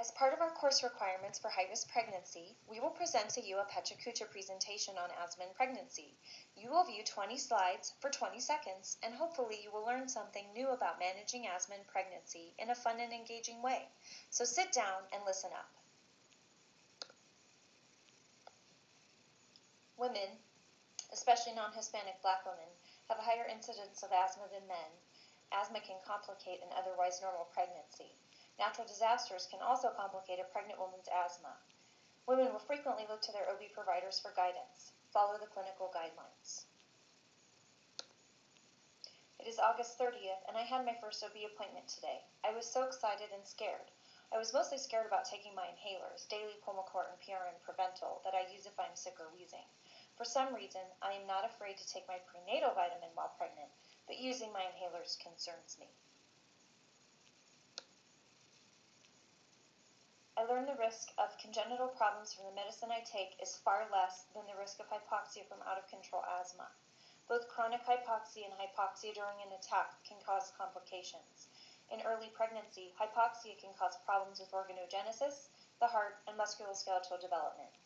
As part of our course requirements for high-risk pregnancy, we will present to you a Pecha Kucha presentation on asthma and pregnancy. You will view 20 slides for 20 seconds, and hopefully you will learn something new about managing asthma and pregnancy in a fun and engaging way. So sit down and listen up. Women, especially non-Hispanic Black women, have a higher incidence of asthma than men. Asthma can complicate an otherwise normal pregnancy. Natural disasters can also complicate a pregnant woman's asthma. Women will frequently look to their OB providers for guidance. Follow the clinical guidelines. It is August 30th, and I had my first OB appointment today. I was so excited and scared. I was mostly scared about taking my inhalers, daily Pulmicort and PRN Preventol, that I use if I'm sick or wheezing. For some reason, I am not afraid to take my prenatal vitamin while pregnant, but using my inhalers concerns me. I learned the risk of congenital problems from the medicine I take is far less than the risk of hypoxia from out-of-control asthma. Both chronic hypoxia and hypoxia during an attack can cause complications. In early pregnancy, hypoxia can cause problems with organogenesis, the heart, and musculoskeletal development.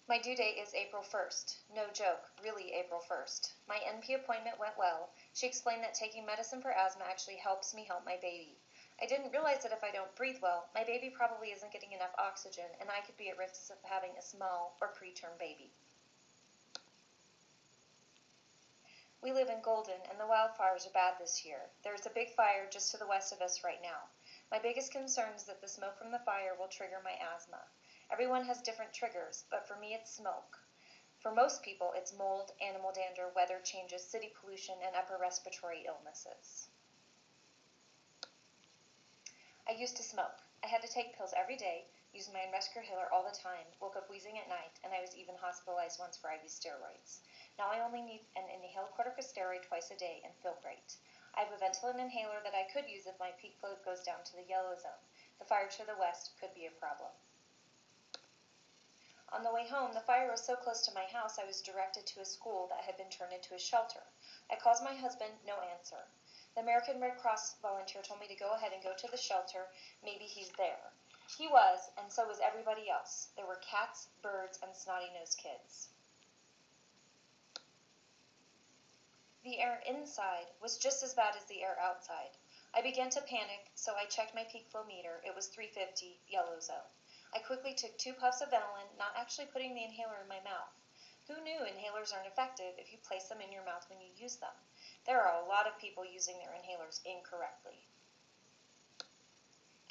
My due date is April 1st. No joke, really April 1st. My NP appointment went well. She explained that taking medicine for asthma actually helps me help my baby. I didn't realize that if I don't breathe well, my baby probably isn't getting enough oxygen, and I could be at risk of having a small or preterm baby. We live in Golden, and the wildfires are bad this year. There's a big fire just to the west of us right now. My biggest concern is that the smoke from the fire will trigger my asthma. Everyone has different triggers, but for me it's smoke. For most people, it's mold, animal dander, weather changes, city pollution, and upper respiratory illnesses. I used to smoke. I had to take pills every day, use my rescue inhaler all the time, woke up wheezing at night, and I was even hospitalized once for IV steroids. Now I only need an inhaled corticosteroid twice a day and feel great. I have a Ventolin inhaler that I could use if my peak flow goes down to the yellow zone. The fire to the west could be a problem. On the way home, the fire was so close to my house I was directed to a school that had been turned into a shelter. I called my husband, no answer. The American Red Cross volunteer told me to go ahead and go to the shelter. Maybe he's there. He was, and so was everybody else. There were cats, birds, and snotty-nosed kids. The air inside was just as bad as the air outside. I began to panic, so I checked my peak flow meter. It was 350, yellow zone. I quickly took 2 puffs of Ventolin, not actually putting the inhaler in my mouth. Who knew inhalers aren't effective if you place them in your mouth when you use them? There are a lot of people using their inhalers incorrectly.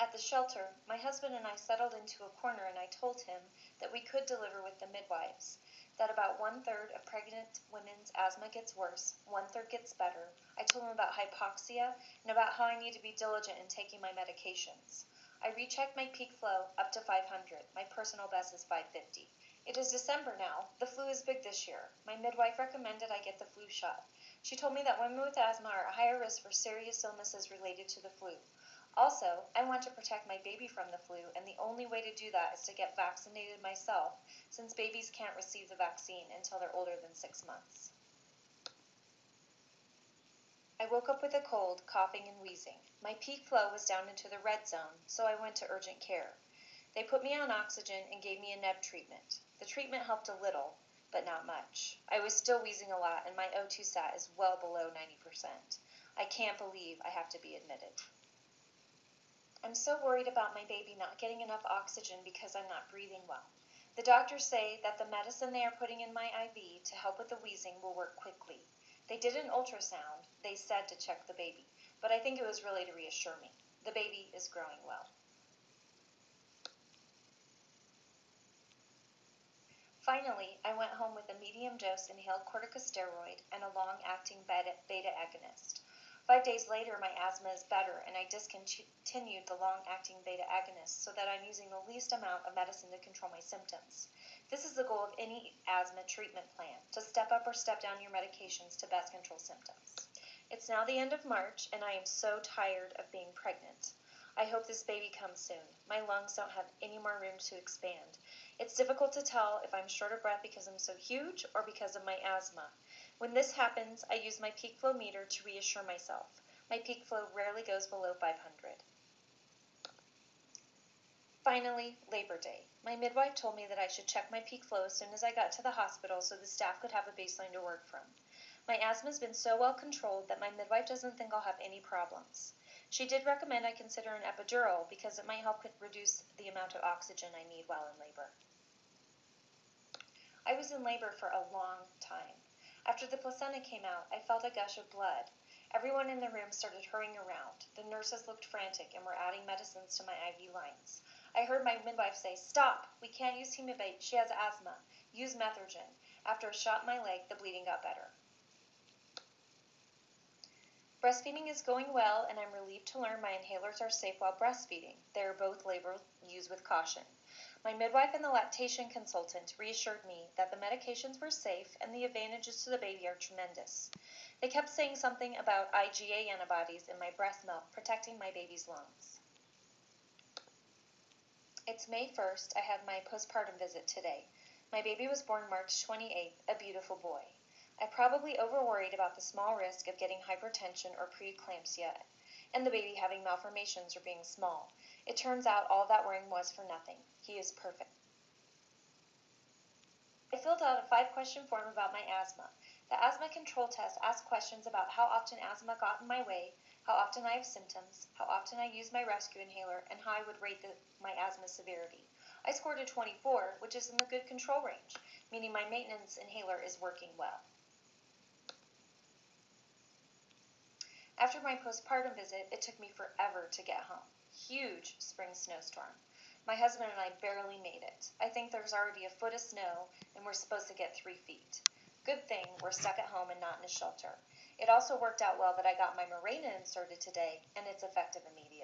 At the shelter, my husband and I settled into a corner, and I told him that we could deliver with the midwives, that about 1/3 of pregnant women's asthma gets worse, 1/3 gets better. I told him about hypoxia and about how I need to be diligent in taking my medications. I rechecked my peak flow up to 500. My personal best is 550. It is December now. The flu is big this year. My midwife recommended I get the flu shot. She told me that women with asthma are at higher risk for serious illnesses related to the flu. Also, I want to protect my baby from the flu, and the only way to do that is to get vaccinated myself, since babies can't receive the vaccine until they're older than 6 months. I woke up with a cold, coughing, and wheezing. My peak flow was down into the red zone, so I went to urgent care. They put me on oxygen and gave me a neb treatment. The treatment helped a little, but not much. I was still wheezing a lot, and my O2 sat is well below 90%. I can't believe I have to be admitted. I'm so worried about my baby not getting enough oxygen because I'm not breathing well. The doctors say that the medicine they are putting in my IV to help with the wheezing will work quickly. They did an ultrasound, they said to check the baby, but I think it was really to reassure me. The baby is growing well. Finally, I went home with a medium-dose inhaled corticosteroid and a long-acting beta agonist. 5 days later, my asthma is better, and I discontinued the long-acting beta agonist so that I'm using the least amount of medicine to control my symptoms. This is the goal of any asthma treatment plan, to step up or step down your medications to best control symptoms. It's now the end of March, and I am so tired of being pregnant. I hope this baby comes soon. My lungs don't have any more room to expand. It's difficult to tell if I'm short of breath because I'm so huge or because of my asthma. When this happens, I use my peak flow meter to reassure myself. My peak flow rarely goes below 500. Finally, Labor Day. My midwife told me that I should check my peak flow as soon as I got to the hospital so the staff could have a baseline to work from. My asthma's been so well controlled that my midwife doesn't think I'll have any problems. She did recommend I consider an epidural because it might help reduce the amount of oxygen I need while in labor. I was in labor for a long time. After the placenta came out, I felt a gush of blood. Everyone in the room started hurrying around. The nurses looked frantic and were adding medicines to my IV lines. I heard my midwife say, "Stop! We can't use hemabate. She has asthma. Use Methergin." After a shot in my leg, the bleeding got better. Breastfeeding is going well, and I'm relieved to learn my inhalers are safe while breastfeeding. They are both labeled "use with caution." My midwife and the lactation consultant reassured me that the medications were safe and the advantages to the baby are tremendous. They kept saying something about IgA antibodies in my breast milk protecting my baby's lungs. It's May 1st. I had my postpartum visit today. My baby was born March 28th, a beautiful boy. I probably overworried about the small risk of getting hypertension or preeclampsia and the baby having malformations or being small. It turns out all that worrying was for nothing. He is perfect. I filled out a 5-question form about my asthma. The asthma control test asked questions about how often asthma got in my way, how often I have symptoms, how often I use my rescue inhaler, and how I would rate my asthma severity. I scored a 24, which is in the good control range, meaning my maintenance inhaler is working well. After my postpartum visit, it took me forever to get home. Huge spring snowstorm. My husband and I barely made it. I think there's already a foot of snow, and we're supposed to get 3 feet. Good thing we're stuck at home and not in a shelter. It also worked out well that I got my Mirena inserted today, and it's effective immediately.